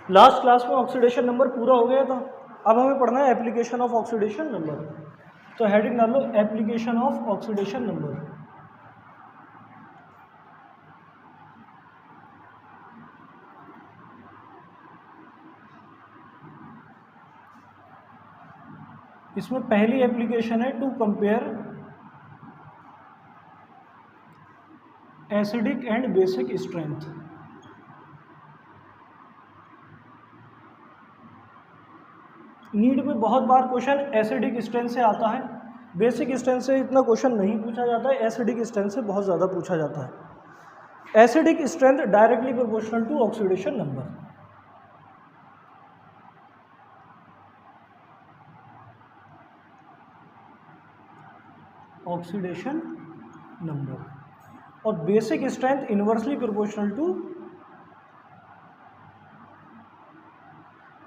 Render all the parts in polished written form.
Last class में oxidation number पूरा हो गया था, अब हमें पढ़ना है एप्लीकेशन ऑफ ऑक्सीडेशन नंबर। तो हेडिंग डाल लो एप्लीकेशन ऑफ ऑक्सीडेशन नंबर। इसमें पहली एप्लीकेशन है to compare acidic and basic strength. NEET में बहुत बार क्वेश्चन एसिडिक स्ट्रेंथ से आता है, बेसिक स्ट्रेंथ से इतना क्वेश्चन नहीं पूछा जाता है, एसिडिक स्ट्रेंथ से बहुत ज़्यादा पूछा जाता है। Acidic strength directly proportional to oxidation number. Oxidation number और basic strength inversely proportional to,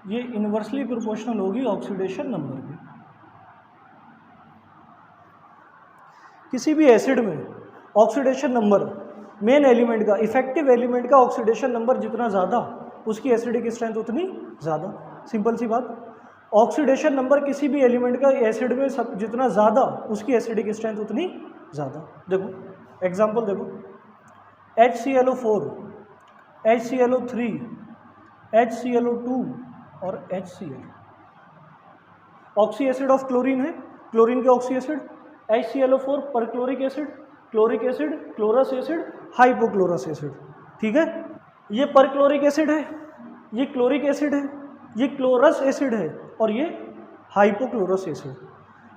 ये इनवर्सली प्रोपोर्शनल होगी ऑक्सीडेशन नंबर की। किसी भी एसिड में ऑक्सीडेशन नंबर मेन एलिमेंट का, इफेक्टिव एलिमेंट का ऑक्सीडेशन नंबर जितना ज़्यादा उसकी एसिडिक स्ट्रेंथ उतनी ज़्यादा। सिंपल सी बात, ऑक्सीडेशन नंबर किसी भी एलिमेंट का एसिड में सब जितना ज़्यादा उसकी एसिडिक स्ट्रेंथ उतनी ज़्यादा। देखो एग्जांपल देखो, HClO4, HClO3, HClO2 और HCl। Oxy acid of chlorine है, क्लोरीन के oxy acid. HClO4 perchloric acid, chloric acid, chlorous acid, hypochlorous acid. ठीक है, ये परक्लोरिक एसिड है, ये क्लोरिक एसिड है, ये क्लोरस एसिड है और ये हाइपोक्लोरस एसिड।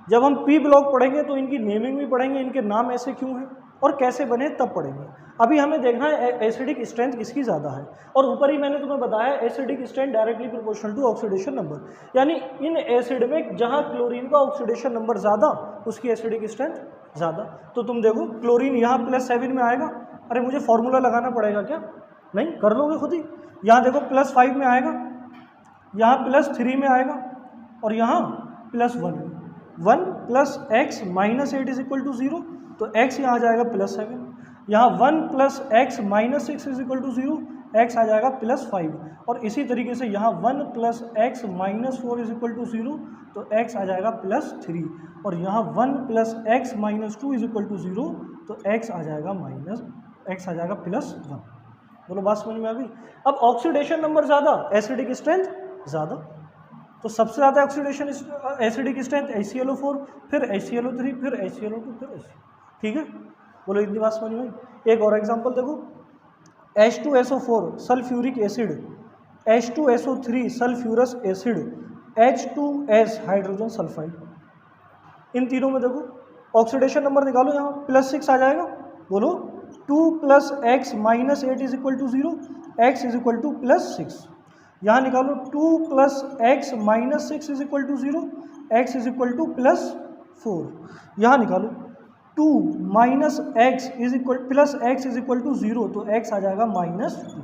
जब हम पी ब्लॉक पढ़ेंगे तो इनकी नेमिंग भी पढ़ेंगे, इनके नाम ऐसे क्यों हैं और कैसे बने तब पढ़ेंगे। अभी हमें देखना है एसिडिक स्ट्रेंथ किसकी ज़्यादा है, और ऊपर ही मैंने तुम्हें बताया acidic strength directly proportional to oxidation number. यानी इन एसिड में जहाँ क्लोरीन का ऑक्सीडेशन नंबर ज़्यादा उसकी एसिडिक स्ट्रेंथ ज़्यादा। तो तुम देखो क्लोरीन यहाँ +7 में आएगा। अरे मुझे फॉर्मूला लगाना पड़ेगा क्या? नहीं, कर लोगे खुद ही। यहाँ देखो +5 में आएगा, यहाँ +3 में आएगा और यहाँ +1 में। 1 + x - 8 = 0, तो x यहाँ आ जाएगा +7। यहाँ 1 + x - 6 = 0, x आ जाएगा +5। और इसी तरीके से यहाँ 1 + x - 4 = 0, तो x आ जाएगा +3। और यहाँ 1 + x - 2 = 0, तो x आ जाएगा +1। बोलो बात समझ में आ गई? अब ऑक्सीडेशन नंबर ज़्यादा, एसिडिक स्ट्रेंथ ज़्यादा। तो सबसे ज़्यादा ऑक्सीडेशन एसिडिक स्ट्रेंथ HClO4, फिर HClO3, फिर HClO2, फिर HCl। ठीक है, बोलो इतनी बात समझ में आई? एक और एग्जांपल देखो, H2SO4 sulphuric acid, H2SO3 sulphurous acid, H2S hydrogen sulphide. इन तीनों में देखो ऑक्सीडेशन नंबर निकालो, यहाँ +6 आ जाएगा। बोलो 2 + x - 8 = 0, x = +6। यहाँ निकालो 2 + x - 6 = 0, x +4। यहाँ निकालो 2 - x + 0, तो x आ जाएगा -2।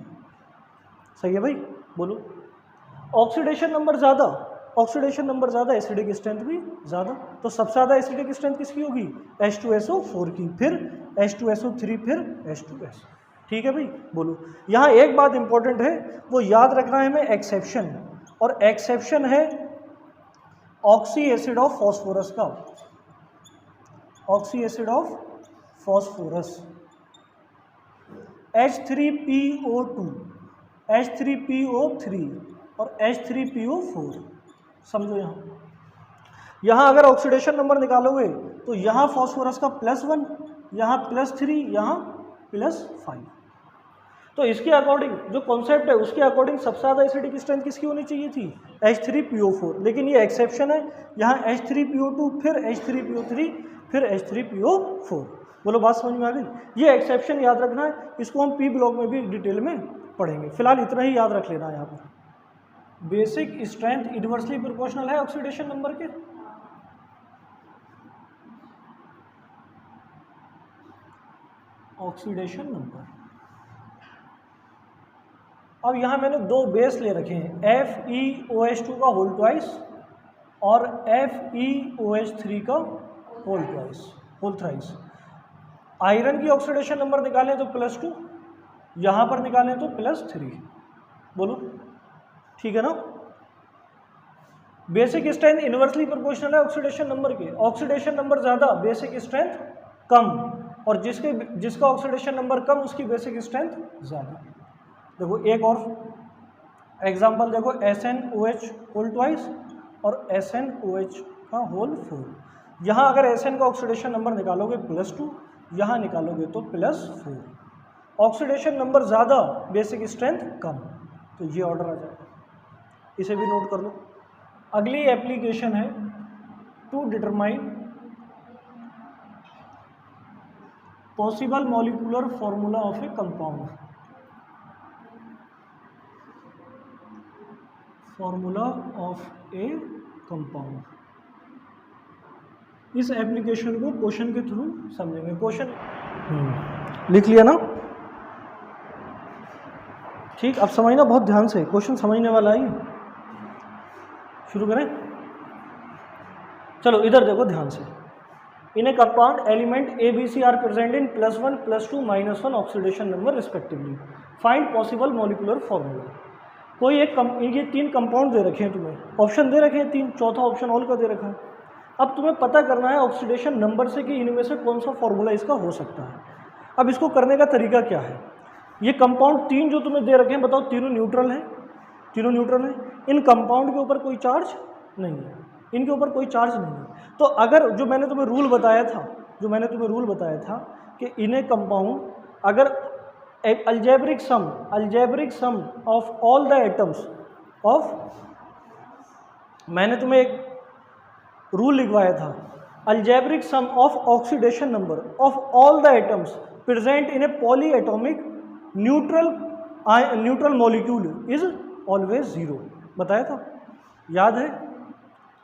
सही है भाई? बोलो ऑक्सीडेशन नंबर ज़्यादा, ऑक्सीडेशन नंबर ज़्यादा, एसिडिक स्ट्रेंथ भी ज़्यादा। तो सबसे ज़्यादा एसिडिक स्ट्रेंथ किसकी होगी? H2SO4 की, फिर H2SO3, फिर H2S। ठीक है भाई? बोलो यहाँ एक बात इंपॉर्टेंट है, वो याद रखना है हमें, एक्सेप्शन। और एक्सेप्शन है ऑक्सी एसिड ऑफ फॉस्फोरस का, oxy acid of phosphorus H3PO2, H3PO3 और H3PO4। समझो यहाँ अगर ऑक्सीडेशन नंबर निकालोगे तो यहाँ फॉस्फोरस का +1, यहाँ +3, यहाँ +5। तो इसके अकॉर्डिंग जो कॉन्सेप्ट है उसके अकॉर्डिंग सबसे ज़्यादा एसिडिक स्ट्रेंथ किसकी होनी चाहिए थी? H3PO4। लेकिन ये एक्सेप्शन है, यहाँ H3PO2, फिर H3PO3, फिर H3PO4। बोलो बात समझ में आ गई? ये एक्सेप्शन याद रखना है, इसको हम पी ब्लॉक में भी डिटेल में पढ़ेंगे। फिलहाल इतना ही याद रख लेना है यहाँ पर। बेसिक स्ट्रेंथ इनवर्सली प्रोपोर्शनल है ऑक्सीडेशन नंबर के। ऑक्सीडेशन नंबर, अब यहाँ मैंने दो बेस ले रखे हैं, FeOH2 का होल ट्वाइस और FeOH3 का होल थ्राइस। आयरन की ऑक्सीडेशन नंबर निकालें तो +2, यहाँ पर निकालें तो +3। बोलो ठीक है ना। बेसिक स्ट्रेंथ इनवर्सली प्रोपोर्शनल है ऑक्सीडेशन नंबर के, ऑक्सीडेशन नंबर ज़्यादा बेसिक स्ट्रेंथ कम, और जिसका ऑक्सीडेशन नंबर कम उसकी बेसिक स्ट्रेंथ ज़्यादा। देखो एक और एग्जांपल देखो, SnOH होल ट्वाइस और SnOH का होल 4। यहाँ अगर Sn का ऑक्सीडेशन नंबर निकालोगे +2, यहाँ निकालोगे तो +4। ऑक्सीडेशन नंबर ज़्यादा बेसिक स्ट्रेंथ कम, तो ये ऑर्डर आ जाएगा, इसे भी नोट कर लो। अगली एप्लीकेशन है to determine possible molecular formula of a compound, formula of a compound. इस एप्लीकेशन को क्वेश्चन के थ्रू समझेंगे। क्वेश्चन लिख लिया ना, ठीक। अब समझना बहुत ध्यान से, क्वेश्चन समझने वाला ही। शुरू करें, चलो इधर देखो ध्यान से। In a compound element A B C are present in +1 +2 -1 oxidation number respectively, find possible molecular formula. कोई एक ये 3 कंपाउंड दे रखे हैं तुम्हें, ऑप्शन दे रखे हैं 3, चौथा ऑप्शन ऑल का दे रखा है। अब तुम्हें पता करना है ऑक्सीडेशन नंबर से कि इनमें से कौन सा फॉर्मूला इसका हो सकता है। अब इसको करने का तरीका क्या है, ये कंपाउंड 3 जो तुम्हें दे रखे हैं, बताओ तीनों न्यूट्रल हैं, तीनों न्यूट्रल हैं। इन कंपाउंड के ऊपर कोई चार्ज नहीं है, इनके ऊपर कोई चार्ज नहीं है। तो अगर जो मैंने तुम्हें रूल बताया था कि इन्हें कंपाउंड अगर algebraic sum of all the atoms of, मैंने तुम्हें एक रूल लिखवाया था, algebraic sum of oxidation number of all the atoms present in a poly atomic neutral molecule is always 0, बताया था, याद है।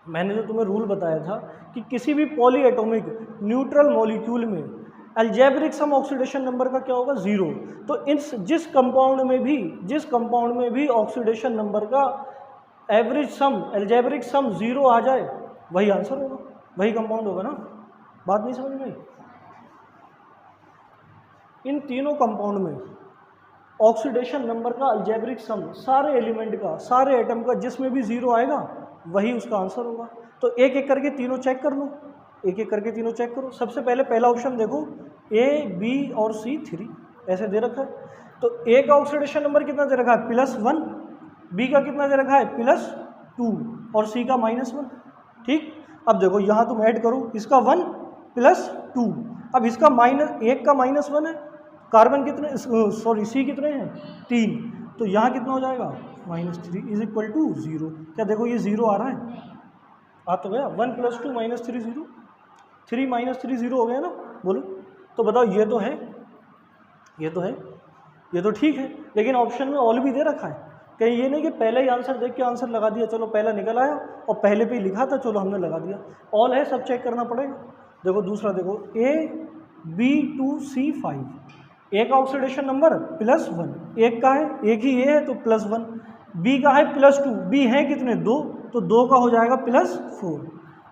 मैंने जो तुम्हें रूल बताया था कि किसी भी पॉली एटॉमिक न्यूट्रल मॉलिक्यूल में अलजेब्रिक सम ऑक्सीडेशन नंबर का क्या होगा, 0। तो जिस कंपाउंड में भी ऑक्सीडेशन नंबर का एवरेज सम अलजेब्रिक सम 0 आ जाए, वही आंसर होगा, वही कंपाउंड होगा ना। बात नहीं समझ में आई। इन तीनों कंपाउंड में ऑक्सीडेशन नंबर का अलजेब्रिक सम सारे एलिमेंट का, सारे एटम का, जिसमें भी 0 आएगा वही उसका आंसर होगा। तो एक एक करके तीनों चेक कर लो, सबसे पहले पहला ऑप्शन देखो, A, B और C 3 ऐसे दे रखा है। तो A का ऑक्सीडेशन नंबर कितना दे रखा है, +1, B का कितना दे रखा है, +2 और C का -1, ठीक। अब देखो यहाँ तुम ऐड करो, इसका 1 + 2, अब इसका एक का -1 है, कार्बन कितने, सॉरी C कितने हैं, 3, तो यहाँ कितना हो जाएगा, -3 इज इक्वल टू 0। क्या देखो ये 0 आ रहा है, आ तो गया, 1 + 2 -3 0, 3 -3 0 हो गया ना, बोलो। तो बताओ ये तो है, ये तो ठीक है, लेकिन ऑप्शन में ऑल भी दे रखा है। कहीं ये नहीं कि पहले ही आंसर देख के आंसर लगा दिया, चलो पहला निकल आया और पहले पे ही लिखा था, चलो हमने लगा दिया। ऑल है, सब चेक करना पड़ेगा। देखो दूसरा देखो, A, B, 2, C 5, A का ऑक्सीडेशन नंबर +1, एक का है, एक ही A है तो +1, B का है +2, B है कितने, 2, तो 2 का हो जाएगा +4,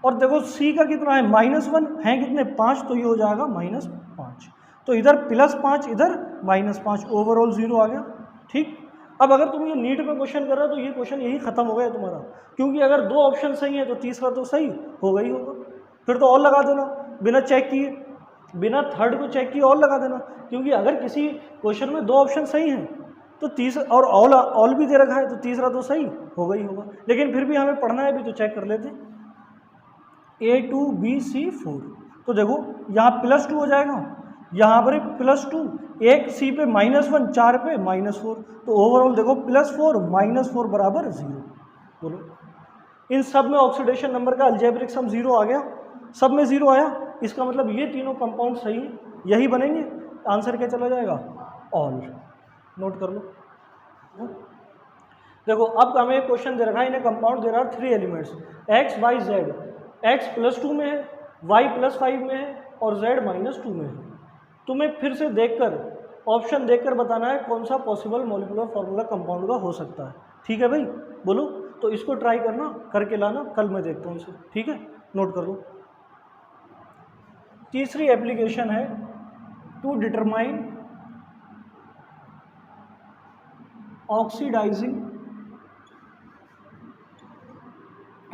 और देखो C का कितना है, -1 है कितने, 5, तो ये हो जाएगा -5। तो इधर +5 इधर -5, ओवरऑल 0 आ गया, ठीक। अब अगर तुम ये नीट में क्वेश्चन कर रहे हो तो ये क्वेश्चन यही खत्म हो गया तुम्हारा, क्योंकि अगर 2 ऑप्शन सही है तो तीसरा तो सही होगा ही होगा। फिर तो और लगा देना, बिना चेक किए, बिना थर्ड को चेक किए और लगा देना, क्योंकि अगर किसी क्वेश्चन में 2 ऑप्शन सही हैं तो तीसरा, और ऑल भी दे रखा है तो तीसरा तो सही होगा ही होगा। लेकिन फिर भी हमें पढ़ना है भी, तो चेक कर लेते। A, 2, B, C 4, तो देखो यहाँ +2 हो जाएगा, यहाँ पर +2, एक C पे -1, 4 पे -4, तो ओवरऑल देखो +4 -4 बराबर 0। बोलो, इन सब में ऑक्सीडेशन नंबर का अलजेब्रिक सम 0 आ गया, सब में 0 आया, इसका मतलब ये तीनों कंपाउंड सही है, यही बनेंगे। आंसर क्या चला जाएगा, ऑल। नोट कर लो। देखो अब हमें एक क्वेश्चन दे रखा है, इन्हें कंपाउंड दे रहा है 3 elements, X, Y, Z, X +2 में है, Y +5 में है और Z -2 में है। तुम्हें फिर से देखकर, ऑप्शन देखकर बताना है कौन सा पॉसिबल मॉलिक्यूलर फॉर्मूला कंपाउंड का हो सकता है, ठीक है भाई। बोलो, तो इसको ट्राई करना, करके लाना, कल मैं देखता हूँ इसे, ठीक है। नोट कर लो। तीसरी एप्लीकेशन है to determine oxidizing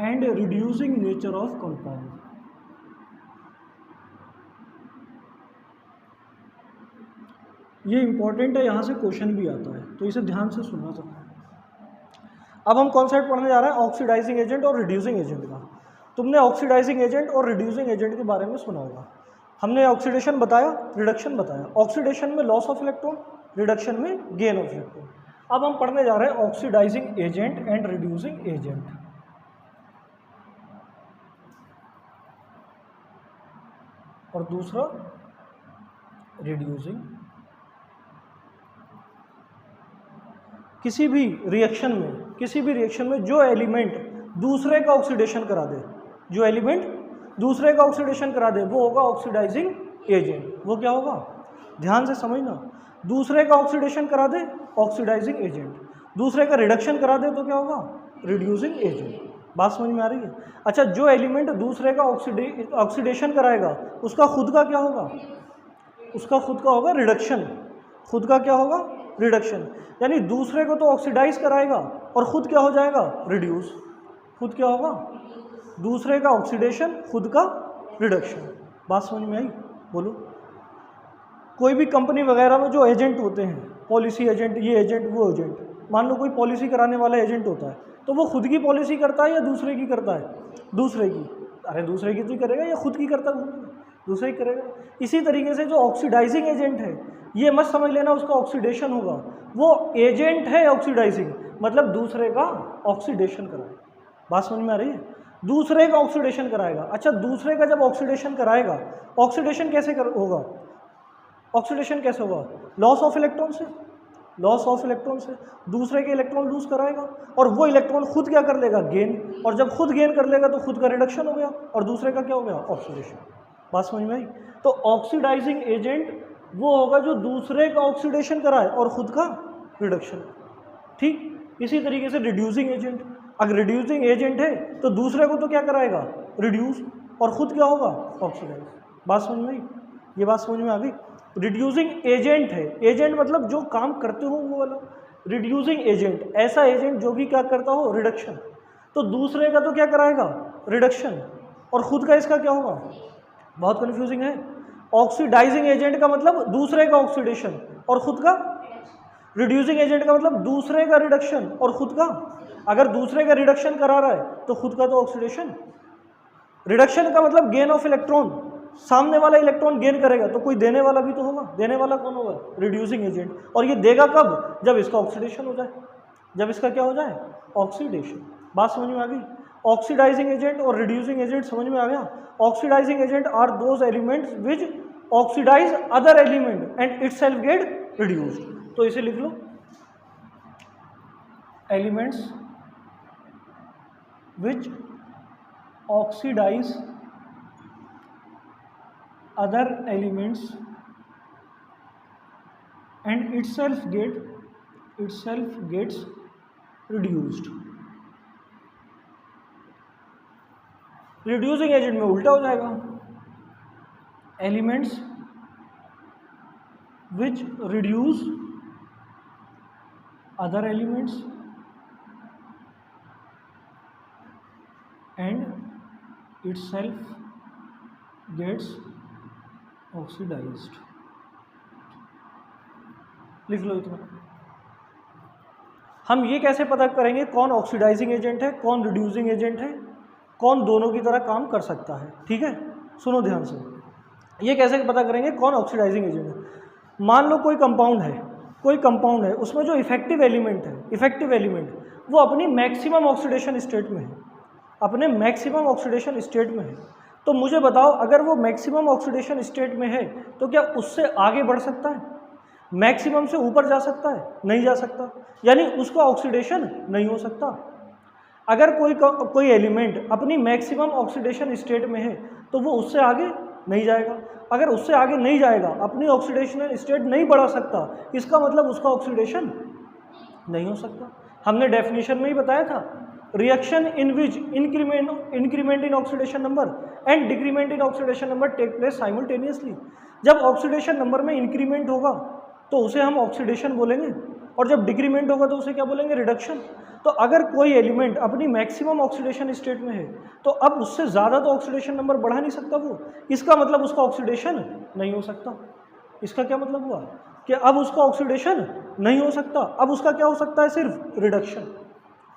and reducing nature of compound. ये इंपॉर्टेंट है, यहाँ से क्वेश्चन भी आता है, तो इसे ध्यान से सुनना चाहिए। अब हम कॉन्सेप्ट पढ़ने जा रहे हैं ऑक्सीडाइजिंग एजेंट और रिड्यूसिंग एजेंट का। तुमने ऑक्सीडाइजिंग एजेंट और रिड्यूसिंग एजेंट के बारे में सुना होगा। हमने ऑक्सीडेशन बताया, रिडक्शन बताया। ऑक्सीडेशन में लॉस ऑफ इलेक्ट्रॉन, रिडक्शन में गेन ऑफ इलेक्ट्रॉन। अब हम पढ़ने जा रहे हैं oxidizing agent and reducing agent. और दूसरा रिड्यूसिंग। किसी भी रिएक्शन में जो एलिमेंट दूसरे का ऑक्सीडेशन करा दे, जो एलिमेंट दूसरे का ऑक्सीडेशन करा दे वो होगा ऑक्सीडाइजिंग एजेंट। वो क्या होगा, ध्यान से समझना। दूसरे का ऑक्सीडेशन करा दे ऑक्सीडाइजिंग एजेंट, दूसरे का रिडक्शन करा दे तो क्या होगा, रिड्यूसिंग एजेंट। बात समझ में आ रही है? अच्छा, जो एलिमेंट दूसरे का ऑक्सीडेशन कराएगा उसका खुद का क्या होगा, उसका खुद का होगा रिडक्शन। खुद का क्या होगा, रिडक्शन। यानी दूसरे को तो ऑक्सीडाइज कराएगा और खुद क्या हो जाएगा, रिड्यूस। खुद क्या होगा, दूसरे का ऑक्सीडेशन, खुद का रिडक्शन। बात समझ में आई? बोलो। कोई भी कंपनी वगैरह में जो एजेंट होते हैं, पॉलिसी एजेंट, ये एजेंट वो एजेंट, मान लो कोई पॉलिसी कराने वाला एजेंट होता है, तो वो खुद की पॉलिसी करता है या दूसरे की करता है, दूसरे की। अरे दूसरे की तो करेगा या खुद की करता है, दूसरे की करेगा। इसी तरीके से जो ऑक्सीडाइजिंग एजेंट है, ये मत समझ लेना उसका ऑक्सीडेशन होगा, वो एजेंट है ऑक्सीडाइजिंग, मतलब दूसरे का ऑक्सीडेशन कराएगा। बात समझ में आ रही है? दूसरे का ऑक्सीडेशन कराएगा। अच्छा, दूसरे का जब ऑक्सीडेशन कराएगा, ऑक्सीडेशन कैसे होगा, ऑक्सीडेशन कैसे होगा, लॉस ऑफ इलेक्ट्रॉन से। लॉस ऑफ इलेक्ट्रॉन से दूसरे के इलेक्ट्रॉन लूज कराएगा और वो इलेक्ट्रॉन खुद क्या कर लेगा, गेन। और जब खुद गेन कर लेगा तो खुद का रिडक्शन हो गया और दूसरे का क्या हो गया, ऑक्सीडेशन। बात समझ में आई? तो ऑक्सीडाइजिंग एजेंट वो होगा जो दूसरे का ऑक्सीडेशन कराए और खुद का रिडक्शन। ठीक इसी तरीके से रिड्यूसिंग एजेंट, अगर रिड्यूसिंग एजेंट है तो दूसरे को तो क्या कराएगा, रिड्यूस, और खुद क्या होगा, ऑक्सीडाइज। बात समझ में आई? ये बात समझ में आ गई? रिड्यूसिंग एजेंट है, एजेंट मतलब जो काम करते हो वो वाला। रिड्यूसिंग एजेंट ऐसा एजेंट जो भी क्या करता हो, रिडक्शन। तो दूसरे का तो क्या कराएगा, रिडक्शन, और खुद का इसका क्या होगा। बहुत कंफ्यूजिंग है। ऑक्सीडाइजिंग एजेंट का मतलब दूसरे का ऑक्सीडेशन और खुद का, रिड्यूसिंग एजेंट का मतलब दूसरे का रिडक्शन और खुद का। अगर दूसरे का रिडक्शन करा रहा है तो खुद का तो ऑक्सीडेशन। रिडक्शन का मतलब गेन ऑफ इलेक्ट्रॉन, सामने वाला इलेक्ट्रॉन गेन करेगा तो कोई देने वाला भी तो होगा, देने वाला कौन होगा, रिड्यूसिंग एजेंट। और ये देगा कब, जब इसका ऑक्सीडेशन हो जाए, जब इसका क्या हो जाए, ऑक्सीडेशन। बात समझ में आ गई? ऑक्सीडाइजिंग एजेंट और रिड्यूसिंग एजेंट समझ में आ गया? Oxidising agent are those elements which oxidise other element and itself get reduced. तो इसे लिख लो, elements which oxidise other elements and itself gets reduced। Reducing agent में उल्टा हो जाएगा, elements which reduce other elements and itself gets oxidised. लिख लो इतना। हम ये कैसे पता करेंगे कौन ऑक्सीडाइजिंग एजेंट है, कौन रिड्यूसिंग एजेंट है, कौन दोनों की तरह काम कर सकता है? ठीक है, सुनो ध्यान से। ये कैसे पता करेंगे कौन ऑक्सीडाइजिंग एजेंट है? मान लो कोई कंपाउंड है, कोई कंपाउंड है, उसमें जो इफेक्टिव एलिमेंट है, इफेक्टिव एलिमेंट वो अपनी मैक्सिमम ऑक्सीडेशन स्टेट में है, अपने मैक्सिमम ऑक्सीडेशन स्टेट में है। तो मुझे बताओ, अगर वो मैक्सिमम ऑक्सीडेशन स्टेट में है तो क्या उससे आगे बढ़ सकता है, मैक्सिमम से ऊपर जा सकता है? नहीं जा सकता, यानी उसका ऑक्सीडेशन नहीं हो सकता। अगर कोई एलिमेंट अपनी मैक्सिमम ऑक्सीडेशन स्टेट में है तो वो उससे आगे नहीं जाएगा। अगर उससे आगे नहीं जाएगा, अपनी ऑक्सीडेशन स्टेट नहीं बढ़ा सकता, इसका मतलब उसका ऑक्सीडेशन नहीं हो सकता। हमने डेफिनेशन में ही बताया था, reaction in which increment in oxidation number and decrement in oxidation number take place simultaneously. जब ऑक्सीडेशन नंबर में इंक्रीमेंट होगा तो उसे हम ऑक्सीडेशन बोलेंगे, और जब डिक्रीमेंट होगा तो उसे क्या बोलेंगे, रिडक्शन। तो अगर कोई एलिमेंट अपनी मैक्सिमम ऑक्सीडेशन स्टेट में है तो अब उससे ज़्यादा तो ऑक्सीडेशन नंबर बढ़ा नहीं सकता वो, इसका मतलब उसका ऑक्सीडेशन नहीं हो सकता। इसका क्या मतलब हुआ कि अब उसका ऑक्सीडेशन नहीं हो सकता, अब उसका क्या हो सकता है, सिर्फ रिडक्शन।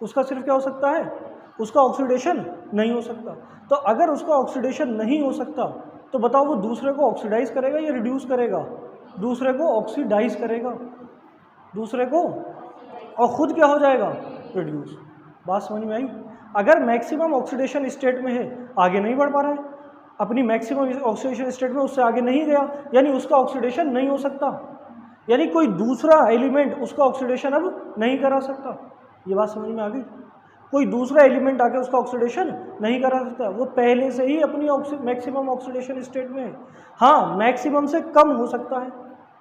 उसका सिर्फ क्या हो सकता है, उसका ऑक्सीडेशन नहीं हो सकता। तो अगर उसका ऑक्सीडेशन नहीं हो सकता तो बताओ वो दूसरे को ऑक्सीडाइज करेगा या रिड्यूस करेगा, दूसरे को ऑक्सीडाइज करेगा, दूसरे को, और खुद क्या हो जाएगा, रिड्यूस। बात समझ में आई। अगर मैक्सिमम ऑक्सीडेशन स्टेट में है, आगे नहीं बढ़ पा रहा है, अपनी मैक्सिमम ऑक्सीडेशन स्टेट में उससे आगे नहीं गया, यानी उसका ऑक्सीडेशन नहीं हो सकता, यानी कोई दूसरा एलिमेंट उसका ऑक्सीडेशन अब नहीं करा सकता। ये बात समझ में आ गई। कोई दूसरा एलिमेंट आके उसका ऑक्सीडेशन नहीं करा सकता, वो पहले से ही अपनी मैक्सिमम ऑक्सीडेशन स्टेट में है। हाँ, मैक्सिमम से कम हो सकता है,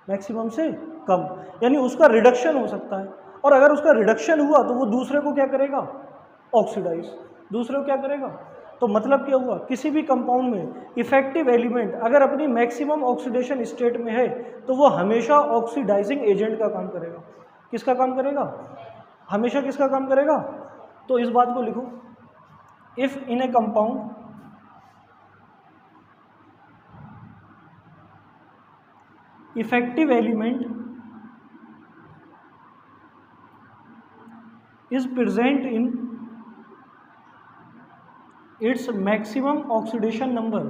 मैक्सिमम से कम, यानी उसका रिडक्शन हो सकता है। और अगर उसका रिडक्शन हुआ तो वो दूसरे को क्या करेगा, ऑक्सीडाइज, दूसरे को क्या करेगा। तो मतलब क्या हुआ, किसी भी कंपाउंड में इफेक्टिव एलिमेंट अगर अपनी मैक्सिमम ऑक्सीडेशन स्टेट में है तो वो हमेशा ऑक्सीडाइजिंग एजेंट का काम करेगा। किसका काम करेगा, हमेशा किसका काम करेगा। तो इस बात को लिखो, if in a compound effective element is present in its maximum oxidation number,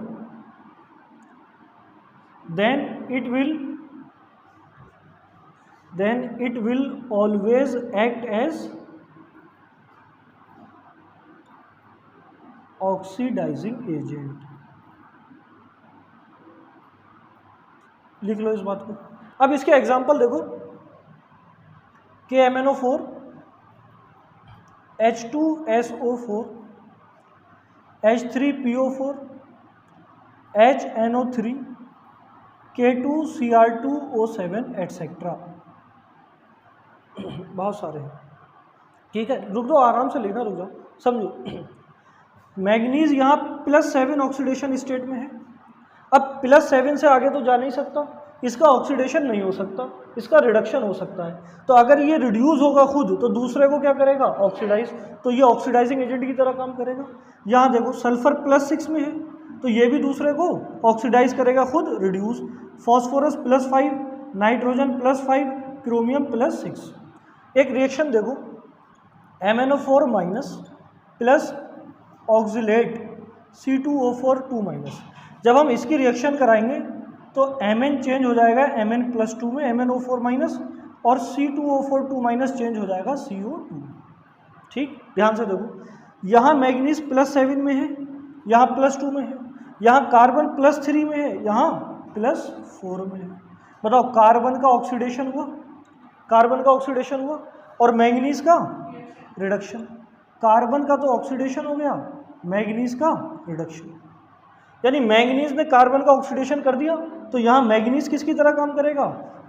then it will always act as oxidizing agent। लिख लो इस बात को। अब इसके एग्जांपल देखो, KMnO4, H2SO4, H3PO4, HNO3, K2Cr2O7 etcetera. बहुत सारे हैं, ठीक है, रुक जाओ, आराम से लेना, रुक जाओ, समझो। मैग्नीज यहाँ +7 ऑक्सीडेशन स्टेट में है। अब +7 से आगे तो जा नहीं सकता, इसका ऑक्सीडेशन नहीं हो सकता, इसका रिडक्शन हो सकता है। तो अगर ये रिड्यूस होगा खुद तो दूसरे को क्या करेगा, ऑक्सीडाइज, तो ये ऑक्सीडाइजिंग एजेंट की तरह काम करेगा। यहाँ देखो सल्फर +6 में है तो ये भी दूसरे को ऑक्सीडाइज करेगा खुद, रिड्यूस। Phosphorus +5, nitrogen +5, chromium +6। एक रिएक्शन देखो, MnO4- प्लस ऑक्जिलेट C2O4 2-। जब हम इसकी रिएक्शन कराएंगे तो Mn चेंज हो जाएगा Mn+2 में MnO4- और C2O4 2- चेंज हो जाएगा CO2। ठीक, ध्यान से देखो, यहाँ मैग्नीज +7 में है, यहाँ +2 में है, यहाँ कार्बन +3 में है, यहाँ +4 में है। बताओ, कार्बन का ऑक्सीडेशन हुआ, कार्बन का ऑक्सीडेशन हुआ और मैग्नीज का रिडक्शन। कार्बन का तो ऑक्सीडेशन हो गया, मैग्नीज का रिडक्शन, यानी मैग्नीज ने कार्बन का ऑक्सीडेशन कर दिया तो यहाँ मैग्नीज किसकी तरह काम करेगा,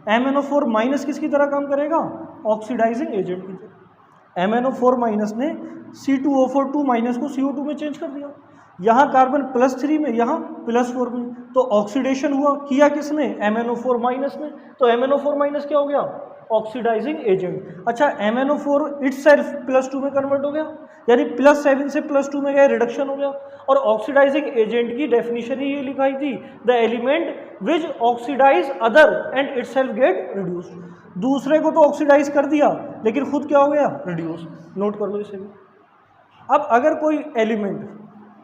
MnO4- किसकी तरह काम करेगा, ऑक्सीडाइजिंग एजेंट की तरह। MnO4- ने C2O4 2- को CO2 में चेंज कर दिया, यहाँ कार्बन +3 में, यहाँ +4 में, तो ऑक्सीडेशन हुआ, किया किसने, MnO4- ने। तो MnO4- क्या हो गया, ऑक्सीडाइजिंग एजेंट। अच्छा, MnO4 इटसेल्फ +2 में कन्वर्ट हो गया, यानी +7 से +2 में गया, रिडक्शन हो गया। और ऑक्सीडाइजिंग एजेंट की डेफिनेशन ही ये लिखाई थी, the element which oxidise other and itself get reduced. दूसरे को तो ऑक्सीडाइज कर दिया लेकिन खुद क्या हो गया, रिड्यूस। नोट कर लो इसे भी। अब अगर कोई एलिमेंट,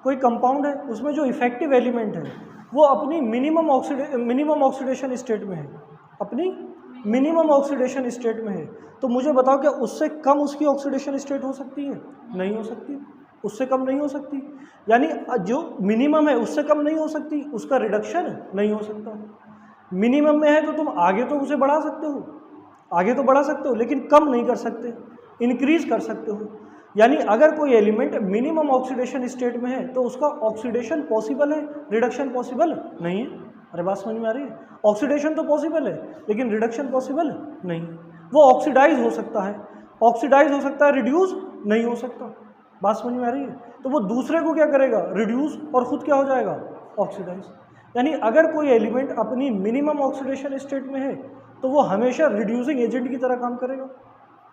कोई कंपाउंड है, उसमें जो इफेक्टिव एलिमेंट है वो अपनी मिनिमम ऑक्सीडेशन स्टेट में है, अपनी मिनिमम ऑक्सीडेशन स्टेट में है, तो मुझे बताओ क्या उससे कम उसकी ऑक्सीडेशन स्टेट हो सकती है, नहीं हो सकती, उससे कम नहीं हो सकती। यानी जो मिनिमम है उससे कम नहीं हो सकती, उसका रिडक्शन नहीं हो सकता। मिनिमम में है तो तुम आगे तो उसे बढ़ा सकते हो, आगे तो बढ़ा सकते हो, लेकिन कम नहीं कर सकते, इंक्रीज कर सकते हो। यानी अगर कोई एलिमेंट मिनिमम ऑक्सीडेशन स्टेट में है तो उसका ऑक्सीडेशन पॉसिबल है, रिडक्शन पॉसिबल नहीं है। अरे बात समझ में आ रही है, ऑक्सीडेशन तो पॉसिबल है लेकिन रिडक्शन पॉसिबल नहीं। वो ऑक्सीडाइज हो सकता है, ऑक्सीडाइज हो सकता है, रिड्यूस नहीं हो सकता। बात समझ में आ रही है। तो वो दूसरे को क्या करेगा, रिड्यूस, और खुद क्या हो जाएगा, ऑक्सीडाइज। यानी अगर कोई एलिमेंट अपनी मिनिमम ऑक्सीडेशन स्टेट में है तो वो हमेशा रिड्यूसिंग एजेंट की तरह काम करेगा,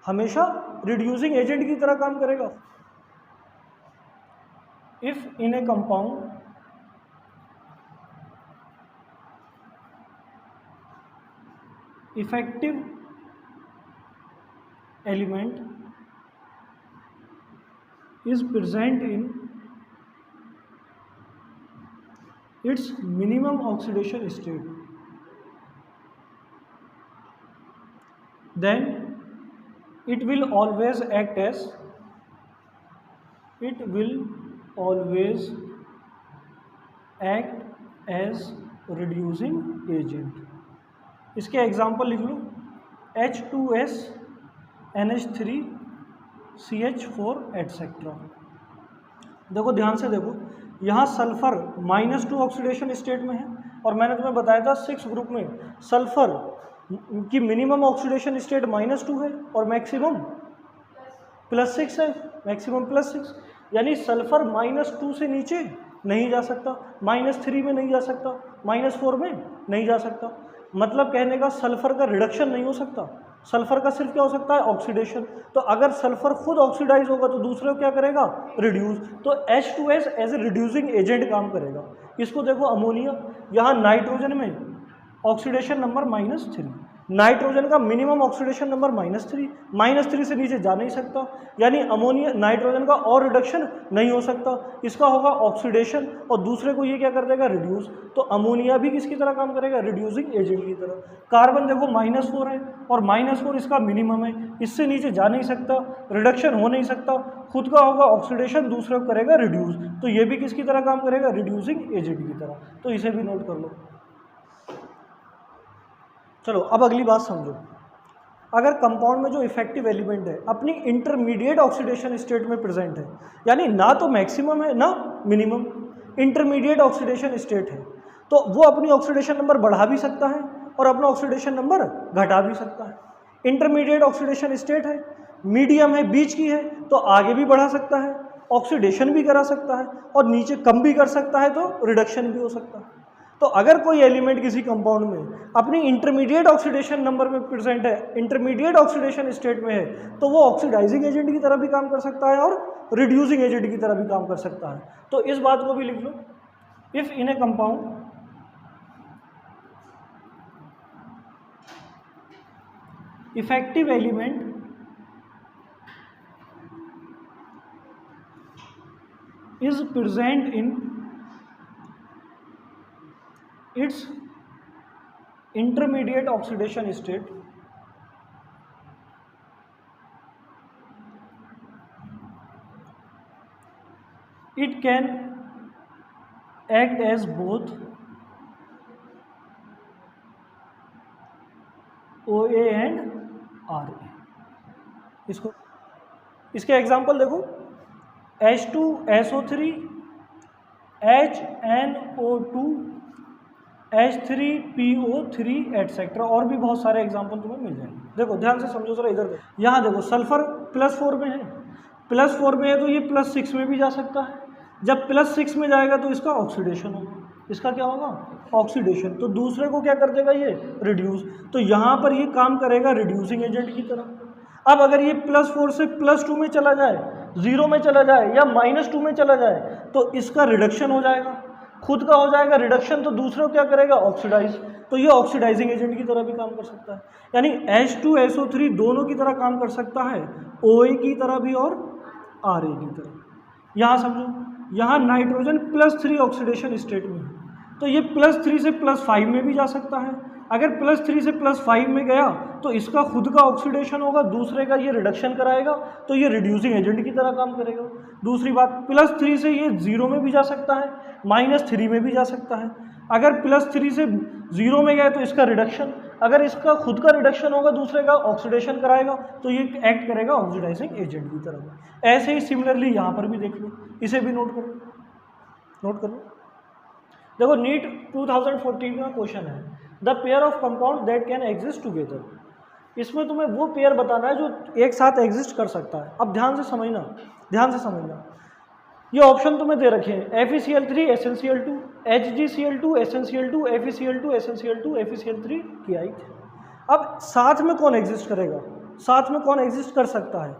हमेशा रिड्यूसिंग एजेंट की तरह काम करेगा। If in a compound effective element is present in its minimum oxidation state, then it will always act as reducing agent। इसके एग्जाम्पल लिख लो, H2S NH3 CH4 एटसेट्रा। देखो ध्यान से देखो, यहाँ सल्फर -2 ऑक्सीडेशन स्टेट में है और मैंने तुम्हें बताया था 6 ग्रुप में सल्फर की मिनिमम ऑक्सीडेशन स्टेट -2 है और मैक्सिमम +6 है, मैक्सिमम +6, यानी सल्फर -2 से नीचे नहीं जा सकता, -3 में नहीं जा सकता, -4 में नहीं जा सकता। मतलब कहने का सल्फर का रिडक्शन नहीं हो सकता, सल्फर का सिर्फ क्या हो सकता है, ऑक्सीडेशन। तो अगर सल्फर खुद ऑक्सीडाइज होगा तो दूसरे को क्या करेगा, रिड्यूस। तो H2S as a reducing agent काम करेगा। इसको देखो अमोनिया, यहाँ नाइट्रोजन में ऑक्सीडेशन नंबर -3, नाइट्रोजन का मिनिमम ऑक्सीडेशन नंबर -3 से नीचे जा नहीं सकता, यानी अमोनिया नाइट्रोजन का और रिडक्शन नहीं हो सकता, इसका होगा ऑक्सीडेशन और दूसरे को ये क्या कर देगा, रिड्यूस। तो अमोनिया भी किसकी तरह काम करेगा, रिड्यूसिंग एजेंट की तरह। कार्बन देखो -4 है और -4 इसका मिनिमम है, इससे नीचे जा नहीं सकता, रिडक्शन हो नहीं सकता, खुद का होगा ऑक्सीडेशन, दूसरे को करेगा रिड्यूस। तो ये भी किसकी तरह काम करेगा, रिड्यूसिंग एजेंट की तरह। तो इसे भी नोट कर लो। चलो अब अगली बात समझो, अगर कंपाउंड में जो इफेक्टिव एलिमेंट है अपनी इंटरमीडिएट ऑक्सीडेशन स्टेट में प्रेजेंट है, यानी ना तो मैक्सिमम है ना मिनिमम, इंटरमीडिएट ऑक्सीडेशन स्टेट है, तो वो अपनी ऑक्सीडेशन नंबर बढ़ा भी सकता है और अपना ऑक्सीडेशन नंबर घटा भी सकता है। इंटरमीडिएट ऑक्सीडेशन स्टेट है, मीडियम है, बीच की है, तो आगे भी बढ़ा सकता है, ऑक्सीडेशन भी करा सकता है और नीचे कम भी कर सकता है, तो रिडक्शन भी हो सकता है। तो अगर कोई एलिमेंट किसी कंपाउंड में अपनी इंटरमीडिएट ऑक्सीडेशन नंबर में प्रेजेंट है, इंटरमीडिएट ऑक्सीडेशन स्टेट में है, तो वो ऑक्सीडाइजिंग एजेंट की तरह भी काम कर सकता है और रिड्यूसिंग एजेंट की तरह भी काम कर सकता है। तो इस बात को भी लिख लो, if in a compound effective element is present in its intermediate oxidation state, it can act as both OA and RA। इसके एग्जाम्पल देखो, H2SO3 HNO2 H3PO3 एटसेट्रा, और भी बहुत सारे एग्जाम्पल तुम्हें मिल जाएंगे। देखो ध्यान से समझो जरा, इधर देखो, यहाँ देखो सल्फर +4 में है, +4 में है तो ये +6 में भी जा सकता है। जब +6 में जाएगा तो इसका ऑक्सीडेशन होगा, इसका क्या होगा, ऑक्सीडेशन। तो दूसरे को क्या कर देगा, ये रिड्यूस। तो यहाँ पर ये काम करेगा रिड्यूसिंग एजेंट की तरह। अब अगर ये +4 से +2 में चला जाए, 0 में चला जाए या -2 में चला जाए, तो इसका रिडक्शन हो जाएगा, खुद का हो जाएगा रिडक्शन, तो दूसरे को क्या करेगा, ऑक्सीडाइज। तो ये ऑक्सीडाइजिंग एजेंट की तरह भी काम कर सकता है, यानी H2SO3 दोनों की तरह काम कर सकता है, OA की तरह भी और RA की तरह। यहाँ समझो, यहाँ नाइट्रोजन +3 ऑक्सीडेशन स्टेट में है, तो ये +3 से +5 में भी जा सकता है। अगर +3 से +5 में गया तो इसका खुद का ऑक्सीडेशन होगा, दूसरे का ये रिडक्शन कराएगा, तो ये रिड्यूसिंग एजेंट की तरह काम करेगा। दूसरी बात, +3 से ये 0 में भी जा सकता है, -3 में भी जा सकता है। अगर +3 से 0 में गया तो इसका रिडक्शन, अगर इसका खुद का रिडक्शन होगा, दूसरे का ऑक्सीडेशन कराएगा, तो ये एक्ट करेगा ऑक्सीडाइजिंग एजेंट की तरह। ऐसे ही सिमिलरली यहाँ पर भी देख लो, इसे भी नोट करो, नोट करो। देखो नीट 2014 का क्वेश्चन है, the pair of compound that can exist together. इसमें तुम्हें वो पेयर बताना है जो एक साथ एग्जिस्ट कर सकता है। अब ध्यान से समझना, ध्यान से समझना, ये ऑप्शन तुम्हें दे रखे हैं, FeCl3 SnCl2, HgCl2 SnCl2, FeCl2 SnCl2, FeCl3 KI। अब साथ में कौन एग्जिस्ट करेगा, साथ में कौन एग्जिस्ट कर सकता है?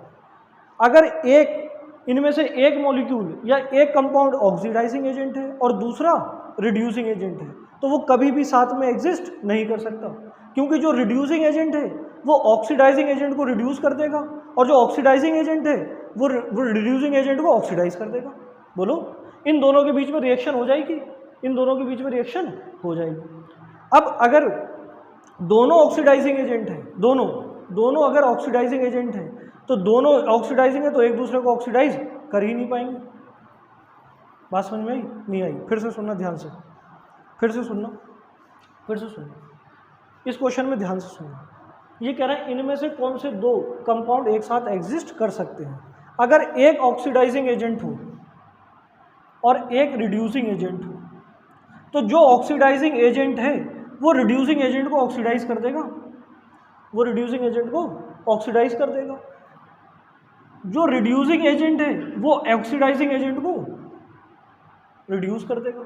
अगर एक इनमें से एक मॉलिक्यूल या एक कंपाउंड ऑक्सीडाइजिंग एजेंट है और दूसरा रिड्यूसिंग एजेंट है, तो वो कभी भी साथ में एग्जिस्ट नहीं कर सकता, क्योंकि जो रिड्यूसिंग एजेंट है वो ऑक्सीडाइजिंग एजेंट को रिड्यूस कर देगा और जो ऑक्सीडाइजिंग एजेंट है वो रिड्यूसिंग एजेंट को ऑक्सीडाइज कर देगा। बोलो, इन दोनों के बीच में रिएक्शन हो जाएगी, इन दोनों के बीच में रिएक्शन हो जाएगी। अब अगर दोनों ऑक्सीडाइजिंग एजेंट हैं, दोनों अगर ऑक्सीडाइजिंग एजेंट हैं, तो दोनों ऑक्सीडाइजिंग है तो एक दूसरे को ऑक्सीडाइज कर ही नहीं पाएंगे। बात समझ में आई? नहीं आई? फिर से सुनना ध्यान से, फिर से सुनना, फिर से सुनना, इस क्वेश्चन में ध्यान से सुनना। ये कह रहा है इनमें से कौन से दो कंपाउंड एक साथ एग्जिस्ट कर सकते हैं? अगर एक ऑक्सीडाइजिंग एजेंट हो और एक रिड्यूसिंग एजेंट हो, तो जो ऑक्सीडाइजिंग एजेंट है वो रिड्यूसिंग एजेंट को ऑक्सीडाइज कर देगा, वो रिड्यूसिंग एजेंट को ऑक्सीडाइज कर देगा। जो रिड्यूसिंग एजेंट है वो ऑक्सीडाइजिंग एजेंट को रिड्यूस कर देगा।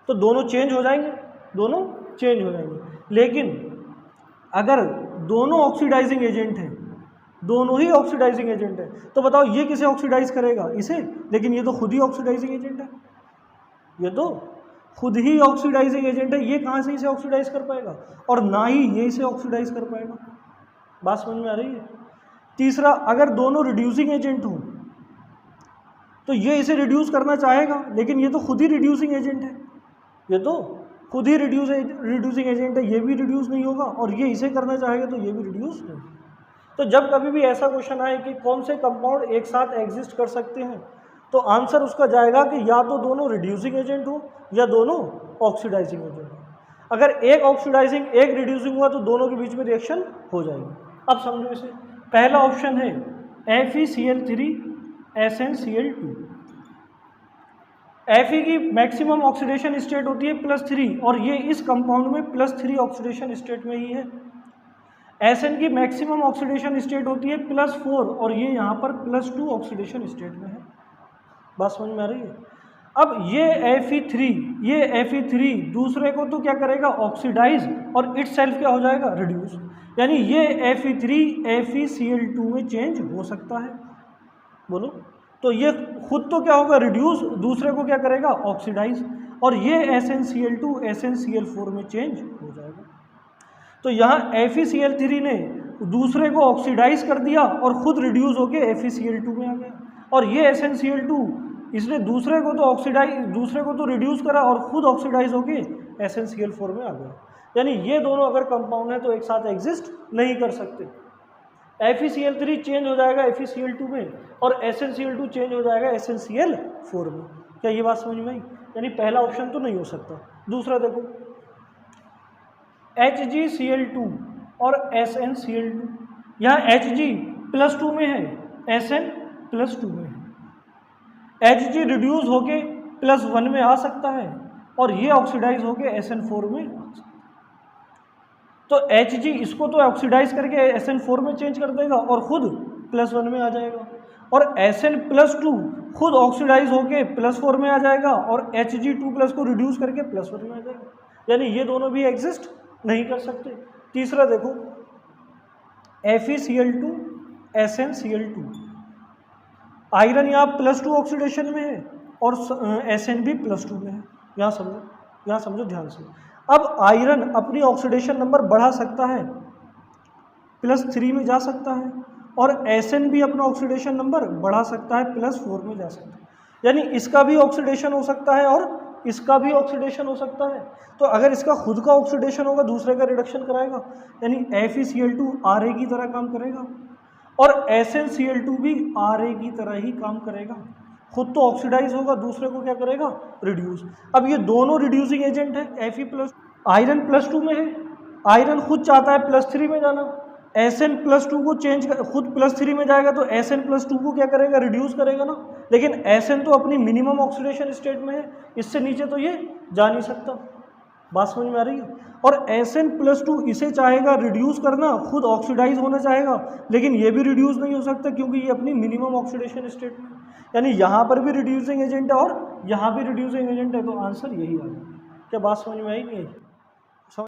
तो दोनों चेंज हो जाएंगे, दोनों चेंज हो जाएंगे। लेकिन अगर दोनों ऑक्सीडाइजिंग एजेंट हैं, दोनों ही ऑक्सीडाइजिंग एजेंट है, तो बताओ ये किसे ऑक्सीडाइज करेगा? इसे। लेकिन ये तो खुद ही ऑक्सीडाइजिंग एजेंट है, ये तो खुद ही ऑक्सीडाइजिंग एजेंट है, ये कहाँ से इसे ऑक्सीडाइज कर पाएगा? और ना ही ये इसे ऑक्सीडाइज कर पाएगा। बात समझ में आ रही है? तीसरा, अगर दोनों रिड्यूसिंग एजेंट हों तो ये इसे रिड्यूस करना चाहेगा, लेकिन ये तो खुद ही रिड्यूसिंग एजेंट है, ये तो खुद ही रिड्यूसिंग एजेंट है, ये भी रिड्यूस नहीं होगा, और ये इसे करना चाहेगा तो ये भी रिड्यूस नहीं। तो जब कभी भी ऐसा क्वेश्चन आए कि कौन से कंपाउंड एक साथ एग्जिस्ट कर सकते हैं, तो आंसर उसका जाएगा कि या तो दोनों रिड्यूसिंग एजेंट हो या दोनों ऑक्सीडाइजिंग एजेंट हो। अगर एक ऑक्सीडाइजिंग एक रिड्यूसिंग हुआ तो दोनों के बीच में रिएक्शन हो जाएगी। अब समझो इसे। पहला ऑप्शन है FeCl3 SnCl2। Fe की मैक्सिमम ऑक्सीडेशन स्टेट होती है +3 और ये इस कंपाउंड में +3 ऑक्सीडेशन स्टेट में ही है। Sn की मैक्सिमम ऑक्सीडेशन स्टेट होती है +4 और ये यहाँ पर +2 ऑक्सीडेशन स्टेट में है। बात समझ में आ रही है? अब ये Fe3 दूसरे को तो क्या करेगा? ऑक्सीडाइज, और इटसेल्फ क्या हो जाएगा? रिड्यूस। यानी ये Fe3 FeCl2 में चेंज हो सकता है। बोलो, तो ये खुद तो क्या होगा? रिड्यूस, दूसरे को क्या करेगा? ऑक्सीडाइज, और ये SnCl2 SnCl4 में चेंज हो जाएगा। तो यहाँ FeCl3 ने दूसरे को ऑक्सीडाइज कर दिया और खुद रिड्यूस होके FeCl2 में आ गया, और ये SnCl2 इसने दूसरे को तो रिड्यूस करा और खुद ऑक्सीडाइज होके SnCl4 में आ गया। यानी ये दोनों अगर कंपाउंड है तो एक साथ एग्जिस्ट नहीं कर सकते। FeCl3 चेंज हो जाएगा FeCl2 में और SnCl2 चेंज हो जाएगा SnCl4 में। क्या ये बात समझ में आई? यानी पहला ऑप्शन तो नहीं हो सकता। दूसरा देखो, HgCl2 और SnCl2। यहाँ Hg +2 में है, Sn +2 में है। Hg रिड्यूस होके +1 में आ सकता है और ये ऑक्सीडाइज होके Sn4 में आ सकता है। तो Hg इसको तो ऑक्सीडाइज करके Sn4 में चेंज कर देगा और खुद +1 में आ जाएगा, और Sn+2 खुद ऑक्सीडाइज होके +4 में आ जाएगा और Hg2+ को रिड्यूस करके +1 में आ जाएगा। यानी ये दोनों भी एग्जिस्ट नहीं कर सकते। तीसरा देखो, FeCl2 SnCl2। आयरन यहाँ +2 ऑक्सीडेशन में है और Sn भी +2 में है। यहाँ समझो ध्यान से। अब आयरन अपनी ऑक्सीडेशन नंबर बढ़ा सकता है, +3 में जा सकता है, और Sn भी अपना ऑक्सीडेशन नंबर बढ़ा सकता है, +4 में जा सकता है। यानी इसका भी ऑक्सीडेशन हो सकता है और इसका भी ऑक्सीडेशन हो सकता है। तो अगर इसका खुद का ऑक्सीडेशन होगा, दूसरे का रिडक्शन कराएगा, यानी FeCl2 Ra की तरह काम करेगा और SnCl2 भी Ra की तरह ही काम करेगा। खुद तो ऑक्सीडाइज होगा, दूसरे को क्या करेगा? रिड्यूस। अब ये दोनों रिड्यूसिंग एजेंट है। Fe+ आयरन +2 में है, आयरन खुद चाहता है +3 में जाना, Sn+2 को चेंज कर, खुद +3 में जाएगा तो Sn+2 को क्या करेगा? रिड्यूस करेगा ना। लेकिन Sn तो अपनी मिनिमम ऑक्सीडेशन स्टेट में है, इससे नीचे तो ये जा नहीं सकता। बात समझ में आ रही है? और Sn+2 इसे चाहेगा रिड्यूस करना, खुद ऑक्सीडाइज होना चाहेगा, लेकिन ये भी रिड्यूस नहीं हो सकता क्योंकि ये अपनी मिनिमम ऑक्सीडेशन स्टेट में। यानी यहाँ पर भी रिड्यूसिंग एजेंट है और यहाँ भी रिड्यूसिंग एजेंट है, तो आंसर यही आ गया। क्या बात समझ में आई? नहीं आई?